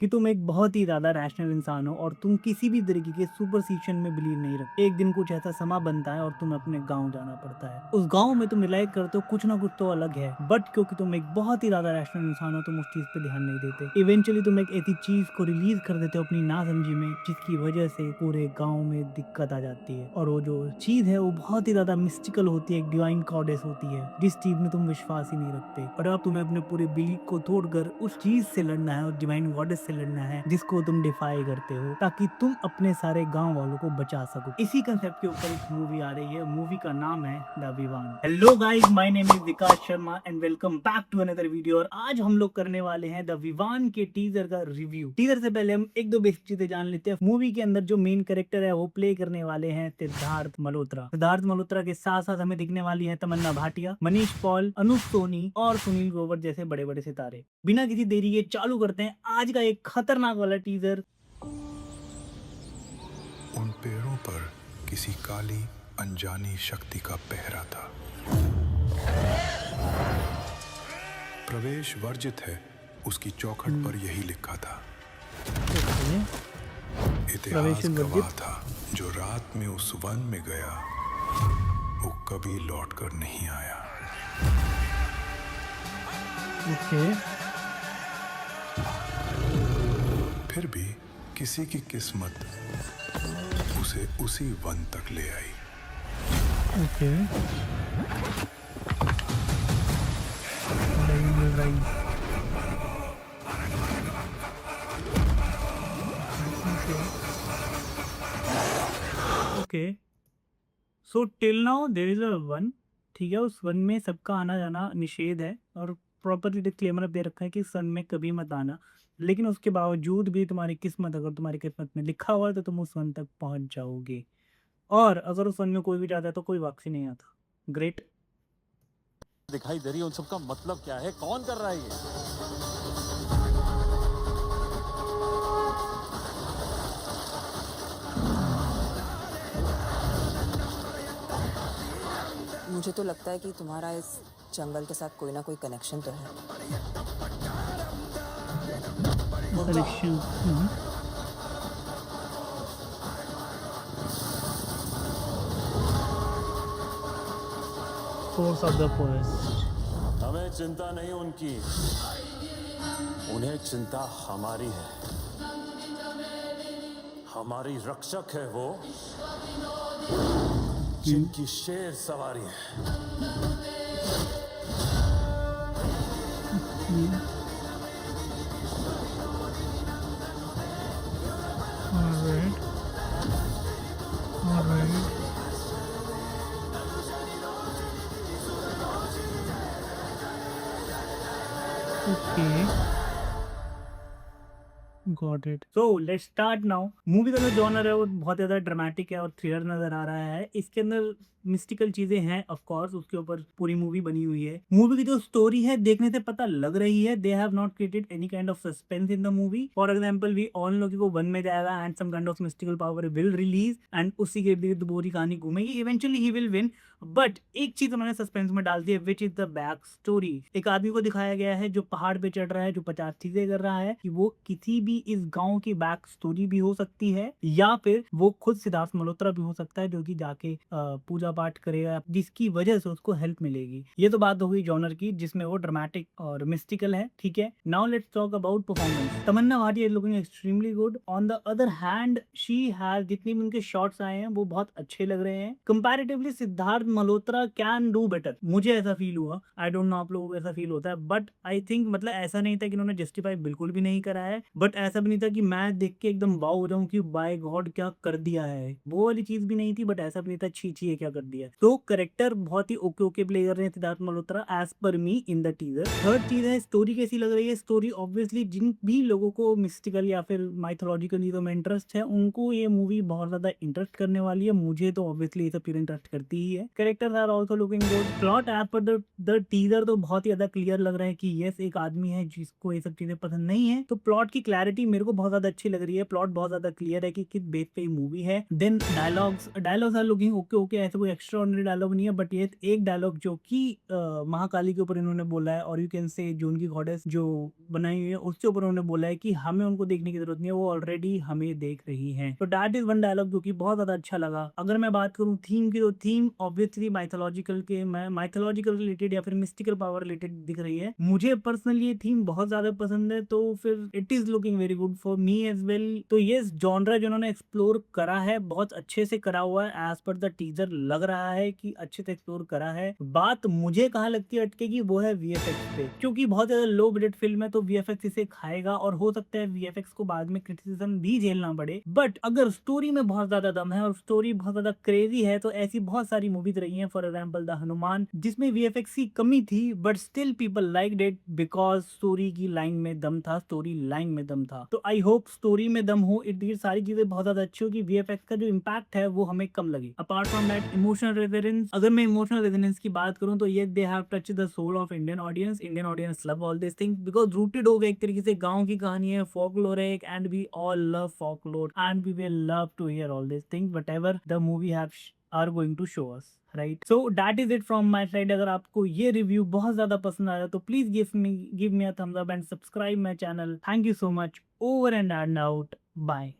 कि तुम एक बहुत ही ज़्यादा रैशनल इंसान हो और तुम किसी भी तरीके के सुपरस्टिशन में बिलीव नहीं रखते। एक दिन कुछ ऐसा समा बनता है और तुम्हें अपने गाँव जाना पड़ता है। उस गाँव में तुम रियलाइज़ करते हो कुछ ना कुछ तो अलग है, बट क्योंकि तुम एक बहुत ही ज़्यादा रैशनल इंसान हो, तुम उस चीज़ पे ध्यान नहीं देते। इवेंचुअली तुम एक ऐसी चीज़ को रिलीज़ कर देते हो अपनी नासमझी में, जिसकी वजह से पूरे गाँव में दिक्कत आ जाती है। और वो जो चीज़ है वो बहुत ही ज़्यादा मिस्टिकल होती है, एक डिवाइन गॉडेस होती है, जिस चीज़ में तुम विश्वास ही नहीं रखते। और अब तुम्हें अपने पूरे बिलीफ को तोड़कर उस चीज़ से लड़ना है और डिवाइन गॉडेस से लड़ना है, जिसको तुम डिफाई करते हो, ताकि तुम अपने सारे गाँव वालों को बचा सको। इसी कंसेप्ट के ऊपर एक मूवी आ रही है। मूवी का नाम है the Vivaan. Hello guys, my name is Vikas Sharma and welcome back to another video. और आज हम लोग करने वाले हैं द विवान के टीजर का रिव्यू। टीजर से पहले हम एक दो बेसिक चीजें जान लेते हैं। मूवी के अंदर जो मेन कैरेक्टर है वो प्ले करने वाले हैं सिद्धार्थ मल्होत्रा। सिद्धार्थ मल्होत्रा के साथ साथ हमें दिखने वाली है तमन्ना भाटिया, मनीष पॉल, अनुप सोनी और सुनील ग्रोवर जैसे बड़े बड़े सितारे। बिना किसी देरी के चालू करते हैं आज का एक खतरनाक वाला टीजर। उन पेड़ों पर किसी काली अनजानी शक्ति का पहरा था। प्रवेश वर्जित है, उसकी चौखट पर यही लिखा था। इतिहास गवाह था, जो रात में उस वन में गया वो कभी लौटकर नहीं आया। फिर भी किसी की किस्मत उसे उसी वन तक ले आई। Okay, so till now there is a one. ठीक है, उस वन में सबका आना जाना निषेध है और प्रॉपरली डिस्क्लेमर दे रखा है कि इस वन में कभी मत आना। लेकिन उसके बावजूद भी तुम्हारी किस्मत, अगर तुम्हारी किस्मत में लिखा हुआ है तो तुम उस वन तक पहुंच जाओगे। और अगर उस वन में कोई भी जाता है तो कोई वापसी नहीं आता। ग्रेट। दिखाई दे रही है, उन सबका मतलब क्या है? कौन कर रहा है ये? मुझे तो लगता है कि तुम्हारा इस जंगल के साथ कोई ना कोई कनेक्शन तो है। Correction. Force of the forest. हमें चिंता नहीं उनकी, उन्हें चिंता हमारी है। हमारी रक्षक है वो, जिनकी शेर सवारी है। Got it. So let's start now. Movie का जो जॉनर है वो बहुत ज्यादा ड्रामेटिक है और थ्रिलर नजर आ रहा है। इसके अंदर मिस्टिकल चीजें हैं, ऑफ कोर्स, उसके ऊपर पूरी मूवी बनी हुई है। मूवी की जो स्टोरी है देखने से पता लग रही है they have not created any kind of suspense in the movie. For example we all know कि वो वन में जाएगा and some kind of mystical power will release and उसी के इर्द पूरी कहानी घूमेगी। Eventually he will win. But एक चीज उन्होंने सस्पेंस में डाल दी है, which is the back story. एक आदमी को दिखाया गया है जो पहाड़ पे चढ़ रहा है, जो 50 चीजें कर रहा है, कि वो किसी भी इस गांव की बैक स्टोरी भी हो सकती है या फिर वो खुद सिद्धार्थ मल्होत्रा भी हो सकता है, जो कि जाके पूजा पाठ करेगा, जिसकी वजह से उसको हेल्प मिलेगी। ये तो बात हो गई जॉनर की, जिसमें वो ड्रामेटिक और मिस्टिकल है। ठीक है, now let's talk about performance. Tamannaah Bhatia is looking extremely good. On the other hand she has, जितने भी उनके शॉट्स आए हैं वो बहुत अच्छे लग रहे हैं। Comparatively Siddharth Malhotra can do better, मुझे ऐसा फील हुआ। आई डोंट नो आप लोगों को ऐसा फील होता है, बट आई थिंक मतलब ऐसा नहीं था कि उन्होंने जस्टिफाई बिल्कुल भी नहीं करा है, बट ऐसा भी नहीं था कि मैं देख के एकदम वाव हो जाऊं कि बाय गॉड क्या कर दिया है, वो वाली चीज भी नहीं थी। बट ऐसा भी नहीं था छी छी ये क्या कर दिया है। तो करेक्टर बहुत ही ओके ओके प्ले कर रहे हैं Siddharth Malhotra as per me in the teaser. Third चीज है स्टोरी कैसी लग रही है। स्टोरी ऑब्वियसली जिन भी लोगों को मिस्टिकल या फिर माइथोलॉजिकल चीजों में इंटरेस्ट है, उनको ये मूवी बहुत ज्यादा इंटरेस्ट करने वाली है। मुझे तो ऑब्वियसली ये सब चीजें इंटरेस्ट करती ही है। Characters are also looking good, plot as per the teaser तो बहुत ही ज्यादा क्लियर लग रहा है कि यस एक आदमी है जिसको ये सब चीजें पसंद नहीं है, तो प्लॉट की क्लैरिटी मेरे को बहुत ज्यादा अच्छी लग रही है, प्लॉट बहुत ज्यादा क्लियर है कि किस बेस पे मूवी है। Then dialogues are looking okay, ऐसे कोई एक्स्ट्रा ऑर्डिनरी डायलॉग नहीं है, बट ये एक डायलॉग जो कि महाकाली के ऊपर इन्होंने बोला है, और यू कैन से जो उनकी गॉडेस जो बनाई हुई है उसके ऊपर उन्होंने बोला है कि हमें उनको देखने की जरूरत नहीं है, वो ऑलरेडी हमें देख रही है। तो दैट इज वन डायलॉग जो कि बहुत ज्यादा अच्छा लगा। अगर मैं बात करूं थीम की, तो थीम ऑब्वियसली माइथोलॉजिकल रिलेटेड या फिर मिस्टिकल पावर रिलेटेड दिख रही है। मुझे पर्सनली ये थीम बहुत ज्यादा पसंद है, तो फिर it is looking very good for me as well. तो ये जॉनरा जो उन्होंने एक्सप्लोर करा है बहुत अच्छे से करा हुआ है, एज पर द टीजर लग रहा है कि अच्छे से एक्सप्लोर करा है। बात मुझे कहाँ लगती है अटके की, वो है वीएफएक्स पे, क्योंकि बहुत ज्यादा लो बजट फिल्म है तो वीएफएक्स इसे खाएगा, और हो सकता है वीएफएक्स को बाद में क्रिटिसिज्म भी झेलना पड़े। बट अगर स्टोरी में बहुत ज्यादा दम है और स्टोरी बहुत ज्यादा क्रेजी है, तो ऐसी बहुत सारी मूवीज रही हैं, फॉर एग्जाम्पल द हनुमान, जिसमें वीएफएक्स की कमी थी but still people liked it because story की लाइन में दम था, स्टोरी लाइन में दम था। तो आई होप स्टोरी में दम हो, ये सारी चीजें बहुत ज्यादा अच्छी होगी, वीएफएक्स का जो इम्पैक्ट है वो हमें कम लगे। Apart from that emotional resonance, अगर मैं इमोशनल रेजोनेंस की बात करूं तो ये they have touch the soul of Indian audience love all this thing because rooted हो गए, एक तरीके से गांव की कहानी है, फोकलोर है, and we all love folklore and we will love to hear all this thing whatever the movie have are going to show us, right. So that is it from my side. अगर आपको ये review बहुत ज्यादा पसंद आया तो please give me a thumbs up and subscribe my channel. Thank you so much. Over and out, bye.